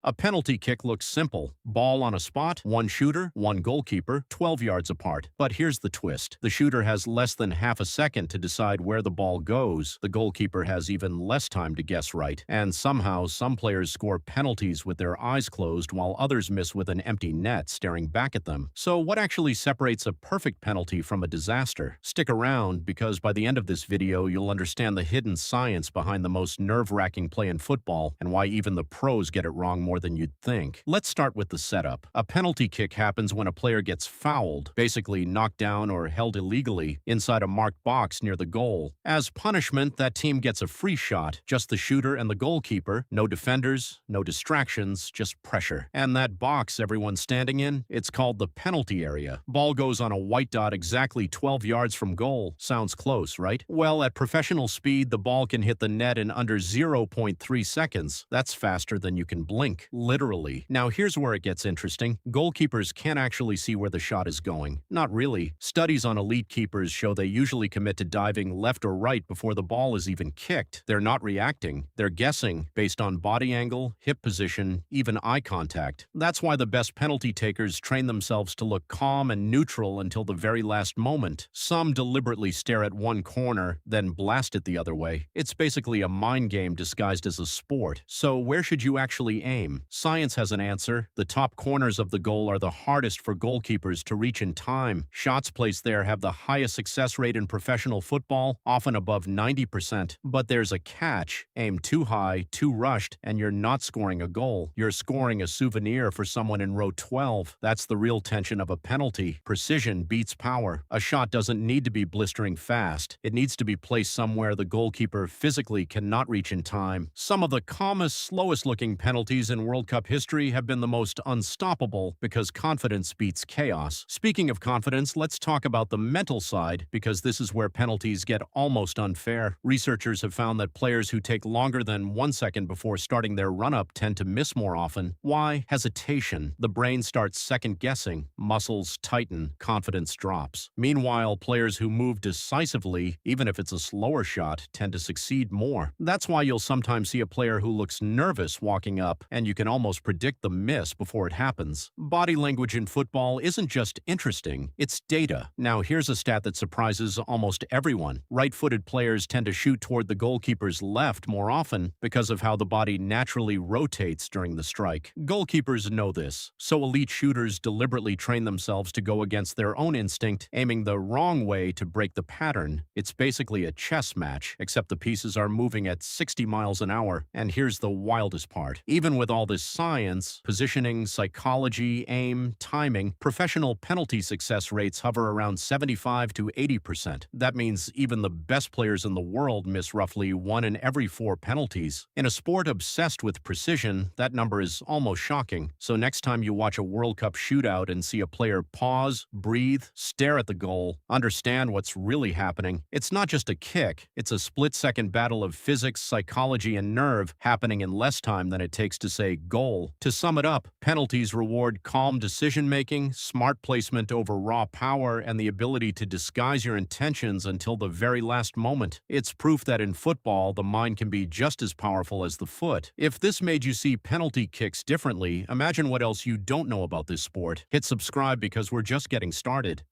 A penalty kick looks simple. Ball on a spot, one shooter, one goalkeeper, 12 yards apart. But here's the twist. The shooter has less than half a second to decide where the ball goes. The goalkeeper has even less time to guess right. And somehow, some players score penalties with their eyes closed while others miss with an empty net staring back at them. So what actually separates a perfect penalty from a disaster? Stick around, because by the end of this video, you'll understand the hidden science behind the most nerve-wracking play in football and why even the pros get it wrong more than you'd think. Let's start with the setup. A penalty kick happens when a player gets fouled, basically knocked down or held illegally, inside a marked box near the goal. As punishment, that team gets a free shot, just the shooter and the goalkeeper, no defenders, no distractions, just pressure. And that box everyone's standing in, it's called the penalty area. Ball goes on a white dot exactly 12 yards from goal. Sounds close, right? Well, at professional speed, the ball can hit the net in under 0.3 seconds. That's faster than you can blink. Literally. Now here's where it gets interesting. Goalkeepers can't actually see where the shot is going. Not really. Studies on elite keepers show they usually commit to diving left or right before the ball is even kicked. They're not reacting. They're guessing based on body angle, hip position, even eye contact. That's why the best penalty takers train themselves to look calm and neutral until the very last moment. Some deliberately stare at one corner, then blast it the other way. It's basically a mind game disguised as a sport. So where should you actually aim? Science has an answer. The top corners of the goal are the hardest for goalkeepers to reach in time. Shots placed there have the highest success rate in professional football, often above 90%. But there's a catch. Aim too high, too rushed, and you're not scoring a goal. You're scoring a souvenir for someone in row 12. That's the real tension of a penalty. Precision beats power. A shot doesn't need to be blistering fast. It needs to be placed somewhere the goalkeeper physically cannot reach in time. Some of the calmest, slowest-looking penalties in World Cup history have been the most unstoppable because confidence beats chaos. Speaking of confidence, let's talk about the mental side, because this is where penalties get almost unfair. Researchers have found that players who take longer than 1 second before starting their run-up tend to miss more often. Why? Hesitation. The brain starts second-guessing. Muscles tighten. Confidence drops. Meanwhile, players who move decisively, even if it's a slower shot, tend to succeed more. That's why you'll sometimes see a player who looks nervous walking up, and you can almost predict the miss before it happens. Body language in football isn't just interesting, it's data. Now here's a stat that surprises almost everyone. Right-footed players tend to shoot toward the goalkeeper's left more often because of how the body naturally rotates during the strike. Goalkeepers know this, so elite shooters deliberately train themselves to go against their own instinct, aiming the wrong way to break the pattern. It's basically a chess match, except the pieces are moving at 60 miles an hour. And here's the wildest part. Even with all this science, positioning, psychology, aim, timing, professional penalty success rates hover around 75 to 80%. That means even the best players in the world miss roughly 1 in every 4 penalties. In a sport obsessed with precision, that number is almost shocking. So next time you watch a World Cup shootout and see a player pause, breathe, stare at the goal, understand what's really happening. It's not just a kick, it's a split-second battle of physics, psychology, and nerve happening in less time than it takes to say goal. To sum it up, penalties reward calm decision-making, smart placement over raw power, and the ability to disguise your intentions until the very last moment. It's proof that in football, the mind can be just as powerful as the foot. If this made you see penalty kicks differently, imagine what else you don't know about this sport. Hit subscribe, because we're just getting started.